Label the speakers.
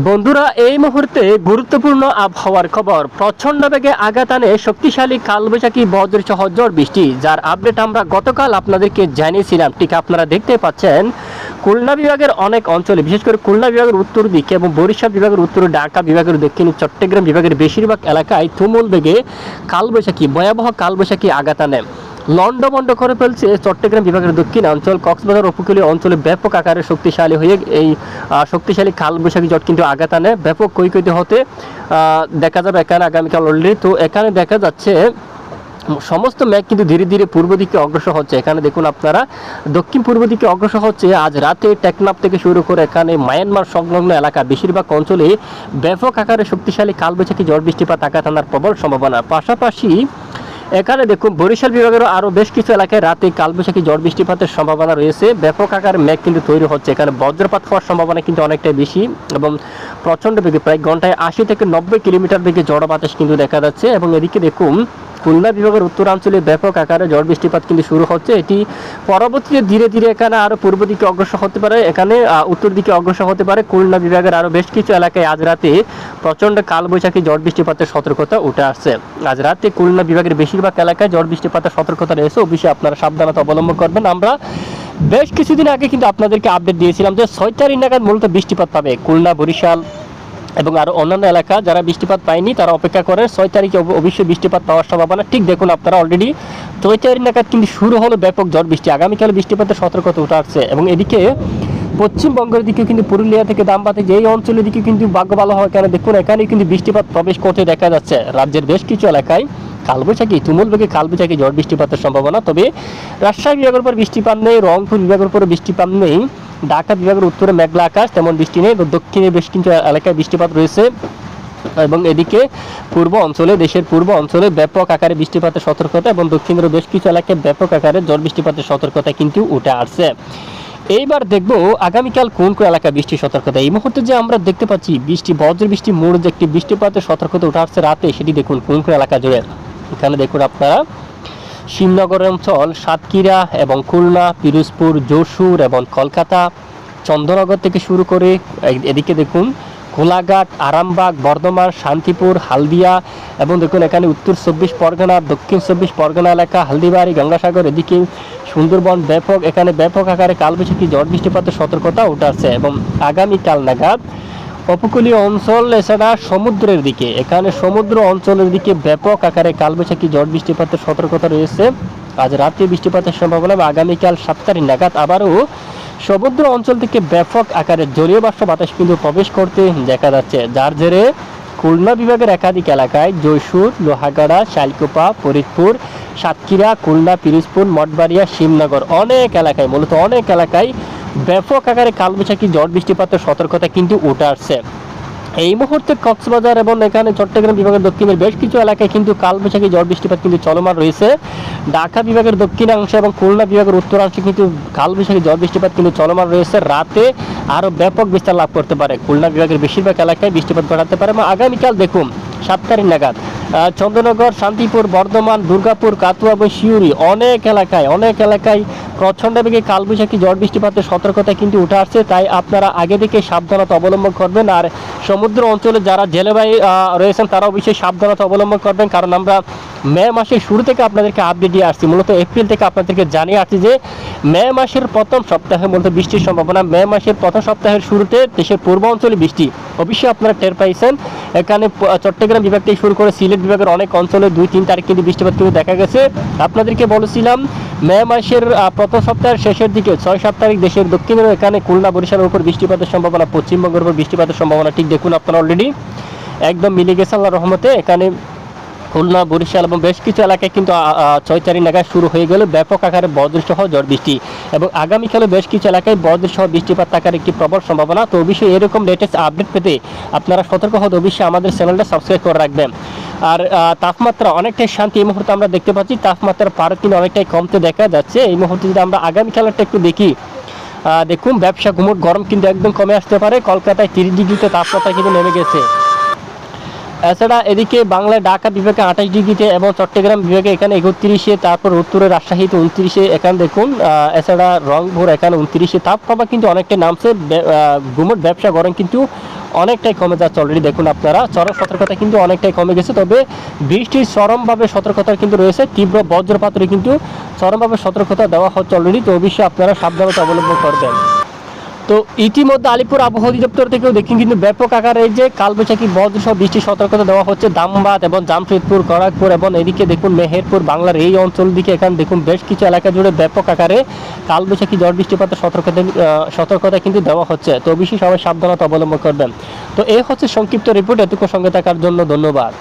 Speaker 1: বন্ধুরা, এই মুহূর্তে গুরুত্বপূর্ণ আবহাওয়ার খবর। প্রচণ্ড বেগে আঘাত আনে শক্তিশালী কালবৈশাখী বজ্রসহ ঝড় বৃষ্টি, যার আপডেট আমরা গতকাল আপনাদেরকে জানিয়েছিলাম। ঠিক আপনারা দেখতে পাচ্ছেন খুলনা বিভাগের অনেক অঞ্চলে, বিশেষ করে খুলনা বিভাগের উত্তর দিকে এবং বরিশাল বিভাগের উত্তরে, ঢাকা বিভাগের দক্ষিণে, চট্টগ্রাম বিভাগের বেশিরভাগ এলাকায় তুমুল বেগে কালবৈশাখী, ভয়াবহ কালবৈশাখী আঘাত আনে। লন্ডভন্ড করে ফেলছে চট্টগ্রাম বিভাগের দক্ষিণ অঞ্চল, কক্সবাজার উপকূলীয় অঞ্চলে ব্যাপক আকারে শক্তিশালী হয়ে এই শক্তিশালী কালবৈশাখী ঝড় কিন্তু আঘাত আনে। ব্যাপক ক্ষয়ক্ষতি হতে দেখা যাবে এখানে আগামীকাল অলরেডি। তো এখানে দেখা যাচ্ছে সমস্ত মেঘ কিন্তু ধীরে ধীরে পূর্ব দিকে অগ্রসর হচ্ছে। এখানে দেখুন আপনারা, দক্ষিণ পূর্ব দিকে অগ্রসর হচ্ছে। আজ রাতে টেকনাফ থেকে শুরু করে এখানে মায়ানমার সংলগ্ন এলাকা বেশিরভাগ অঞ্চলে ব্যাপক আকারে শক্তিশালী কালবৈশাখী ঝড় বৃষ্টিপাত আঘাত আনার প্রবল সম্ভাবনা। পাশাপাশি এখানে দেখুন বরিশাল বিভাগেরও আরও বেশ কিছু এলাকায় রাতে কালবৈশাখী ঝড় বৃষ্টিপাতের সম্ভাবনা রয়েছে। ব্যাপক আকারে মেঘ কিন্তু তৈরি হচ্ছে। এখানে বজ্রপাত হওয়ার সম্ভাবনা কিন্তু অনেকটাই বেশি এবং প্রচণ্ড বেগে, প্রায় ঘন্টায় 80 থেকে 90 কিলোমিটার বেগে ঝড় বাতাস কিন্তু দেখা যাচ্ছে। এবং এদিকে দেখুন খুলনা বিভাগের উত্তরাঞ্চলে ব্যাপক আকারে ঝড় বৃষ্টিপাত কিন্তু শুরু হচ্ছে। এটি পরবর্তীতে ধীরে ধীরে এখানে আরও পূর্ব দিকে অগ্রসর হতে পারে, এখানে উত্তর দিকে অগ্রসর হতে পারে। খুলনা বিভাগের আরও বেশ কিছু এলাকায় আজ রাতে প্রচণ্ড কালবৈশাখী ঝড় বৃষ্টিপাতের সতর্কতা উঠে আসছে। আজ রাতে খুলনা বিভাগের বেশিরভাগ এলাকায় ঝড় বৃষ্টিপাতের সতর্কতা রয়েছে। অবশ্যই আপনারা সাবধানতা অবলম্বন করবেন। আমরা বেশ কিছুদিন আগে কিন্তু আপনাদেরকে আপডেট দিয়েছিলাম যে 6 তারিখ নাগাদ মূলত বৃষ্টিপাত পাবে খুলনা, বরিশাল এবং আরও অন্যান্য এলাকা। যারা বৃষ্টিপাত পায়নি তারা অপেক্ষা করে, 6 তারিখে অবশ্যই বৃষ্টিপাত পাওয়ার সম্ভাবনা। ঠিক দেখুন আপনারা অলরেডি 6 তারিখ নাগাদ কিন্তু শুরু হলো ব্যাপক ঝড় বৃষ্টি। আগামীকাল বৃষ্টিপাতের সতর্কতা উঠে আসছে। এবং এদিকে পশ্চিমবঙ্গের দিকে কিন্তু পুরুলিয়া থেকে দামপাতে যে এই অঞ্চলের দিকে কিন্তু ভাগ্য ভালো হয়, কেন দেখুন এখানে কিন্তু বৃষ্টিপাত প্রবেশ করতে দেখা যাচ্ছে। রাজ্যের বেশ কিছু এলাকায় কালবৈশাখী, তুমুল বেগে কালবৈশাখী ঝড় বৃষ্টিপাতের সম্ভাবনা। তবে রাজশাহী বিভাগের উপর বৃষ্টিপাত নেই, রংপুর বিভাগের উপরে বৃষ্টিপাত নেই, ঢাকা বিভাগের উত্তরে মেঘলা আকাশ, তেমন বৃষ্টি নেই। দক্ষিণে বেশ কিছু এলাকায় বৃষ্টিপাত রয়েছে। এবং এদিকে পূর্ব অঞ্চলে, দেশের পূর্ব অঞ্চলে ব্যাপক আকারে বৃষ্টিপাতের সতর্কতা এবং দক্ষিণের বেশ কিছু এলাকায় ব্যাপক আকারে ঝড় বৃষ্টিপাতের সতর্কতা কিন্তু উঠে আসছে। এইবার দেখবো আগামীকাল কোন কোন এলাকায় বৃষ্টির সতর্কতা। এই মুহূর্তে যে আমরা দেখতে পাচ্ছি বৃষ্টি, বজ্র বৃষ্টি মোড় যে একটি বৃষ্টিপাতের সতর্কতা উঠে আসছে রাতে, সেটি দেখুন কোন কোন এলাকা জুড়ে। এখানে দেখুন আপনারা শিবনগর অঞ্চল, সাতক্ষীরা এবং খুলনা, পিরোজপুর, যশোর এবং কলকাতা, চন্দ্রনগর থেকে শুরু করে এদিকে দেখুন কোলাঘাট, আরামবাগ, বর্ধমান, শান্তিপুর, হালদিয়া এবং দেখুন এখানে উত্তর 24 পরগনা, দক্ষিণ 24 পরগনা এলাকা, হালদিবাড়ি, গঙ্গাসাগর, এদিকে সুন্দরবন, এখানে ব্যাপক আকারে কালবৈশাখী ঝড় বৃষ্টিপাতের সতর্কতা উঠে আসছে। এবং আগামীকাল নাগাদ উপকূলীয় অঞ্চল এছাড়া সমুদ্রের দিকে, এখানে সমুদ্র অঞ্চলের দিকে ব্যাপক আকারে কালবৈশাখী ঝড় বৃষ্টিপাতের সতর্কতা রয়েছে। আজ রাতে বৃষ্টিপাতের সম্ভাবনা। আগামীকাল 7 তারিখ নাগাদ আবারও সমুদ্র অঞ্চল থেকে ব্যাপক আকারে জলীয় বাষ্প বাতাস কিন্তু প্রবেশ করতে দেখা যাচ্ছে, যার জেরে খুলনা বিভাগের একাধিক এলাকায় যশোর, লোহাগাড়া, শালকুপা, ফরিদপুর, সাতক্ষীরা, খুলনা, পিরোজপুর, মঠবাড়িয়া, শিবনগর অনেক এলাকায়, মূলত অনেক এলাকায় ব্যাপক আকারে কালবৈশাখী ঝড় বৃষ্টিপাতের সতর্কতা কিন্তু উঠে আসছে। এই মুহূর্তে কক্সবাজার এবং এখানে চট্টগ্রাম বিভাগের দক্ষিণের বেশ কিছু এলাকায় কিন্তু কালবৈশাখী ঝড় বৃষ্টিপাত কিন্তু চলমান রয়েছে। ঢাকা বিভাগের দক্ষিণাংশে এবং খুলনা বিভাগের উত্তরাংশে কিন্তু কালবৈশাখী ঝড় বৃষ্টিপাত কিন্তু চলমান রয়েছে। রাতে আরও ব্যাপক বিস্তার লাভ করতে পারে, খুলনা বিভাগের বেশিরভাগ এলাকায় বৃষ্টিপাত ঘটাতে পারে। এবং আগামীকাল দেখুন 7 তারিখ নাগাদ চন্দ্রনগর, শান্তিপুর, বর্ধমান, দুর্গাপুর, কাতুয়া এবং শিউরি অনেক এলাকায় প্রচণ্ড বেগে কালবৈশাখী ঝড় বৃষ্টিপাতের সতর্কতা কিন্তু উঠে আসছে। তাই আপনারা আগে থেকে সাবধানতা অবলম্বন করবেন। আর সমুদ্র অঞ্চলে যারা জেলেভাই রয়েছেন তারা অবশ্যই সাবধানতা অবলম্বন করবেন, কারণ আমরা মে মাসের শুরু থেকে আপনাদেরকে আপডেট দিয়ে আসছি। মূলত এপ্রিল থেকে আপনাদেরকে জানিয়ে আসছি যে মে মাসের প্রথম সপ্তাহে মূলত বৃষ্টির সম্ভাবনা। মে মাসের প্রথম সপ্তাহের শুরুতে দেশের পূর্ব অঞ্চলে বৃষ্টি অবশ্যই আপনারা টের পাইছেন। এখানে চট্টগ্রাম বিভাগ থেকে শুরু করে সিলেট বিভাগের অনেক অঞ্চলে 2-3 তারিখ কিন্তু বৃষ্টিপাত কিন্তু দেখা গেছে। আপনাদেরকে বলেছিলাম মে মাসের প্রথম সপ্তাহের শেষের দিকে 6-7 তারিখ দেশের দক্ষিণের এখানে খুলনা, বরিশালের উপর বৃষ্টিপাতের সম্ভাবনা, পশ্চিমবঙ্গের উপর বৃষ্টিপাতের সম্ভাবনা। ঠিক দেখুন আপনারা অলরেডি একদম মিলে গেছে আল্লাহর রহমতে। এখানে খুলনা, বরিশাল এবং বেশ কিছু এলাকায় কিন্তু 6 তারিখ নাগাদ শুরু হয়ে গেল ব্যাপক আকারে বজ্রসহ ঝড় বৃষ্টি। এবং আগামীকালে বেশ কিছু এলাকায় বজ্রসহ বৃষ্টিপাত থাকার একটি প্রবল সম্ভাবনা। তো অবশ্যই এরকম লেটেস্ট আপডেট পেতে আপনারা সতর্ক হতে অবশ্যই আমাদের চ্যানেলটা সাবস্ক্রাইব করে রাখবেন। আর তাপমাত্রা অনেকটাই শান্তি এই মুহূর্তে আমরা দেখতে পাচ্ছি। তাপমাত্রার পারদ কিন্তু অনেকটাই কমতে দেখা যাচ্ছে এই মুহূর্তে। যদি আমরা আগামীকালটা একটু দেখি, দেখুন ব্যবসা ঘুমট গরম কিন্তু একদম কমে আসতে পারে। কলকাতায় 30 ডিগ্রিতে তাপমাত্রা কিন্তু নেমে গেছে। এছাড়া এদিকে বাংলায় ঢাকা বিভাগে 28 ডিগ্রিতে এবং চট্টগ্রাম বিভাগে এখানে 31-এ, তারপর উত্তরে রাজশাহীতে 29-এ, এখানে দেখুন এছাড়া রংপুর এখানে 29-এ। তাপমাত্রা কিন্তু অনেকটাই নামছে, গুমট ব্যবসা গরম কিন্তু অনেকটাই কমে যাচ্ছে অলরেডি। দেখুন আপনারা চরম সতর্কতা কিন্তু অনেকটাই কমে গেছে, তবে বৃষ্টির চরমভাবে সতর্কতা কিন্তু রয়েছে, তীব্র বজ্রপাতের কিন্তু চরমভাবে সতর্কতা দেওয়া হচ্ছে অলরেডি। তো অবশ্যই আপনারা সাবধানতা অবলম্বন করবেন। তো ইতিমধ্যে আলিপুর আবহাওয়া অধিদপ্তর থেকেও দেখুন কিন্তু ব্যাপক আকারে যে কালবৈশাখী বজ্রসহ বৃষ্টির সতর্কতা দেওয়া হচ্ছে ধামবাদ এবং জামশেদপুর, খড়গপুর এবং এদিকে দেখুন মেহেরপুর, বাংলার এই অঞ্চল দিকে এখানে দেখুন বেশ কিছু এলাকা জুড়ে ব্যাপক আকারে কালবৈশাখী ঝড় বৃষ্টিপাতের সতর্কতা কিন্তু দেওয়া হচ্ছে। তো অবশ্যই সবাই সাবধানতা অবলম্বন করবেন। তো এই হচ্ছে সংক্ষিপ্ত রিপোর্ট। এতক্ষণ সঙ্গে থাকার জন্য ধন্যবাদ।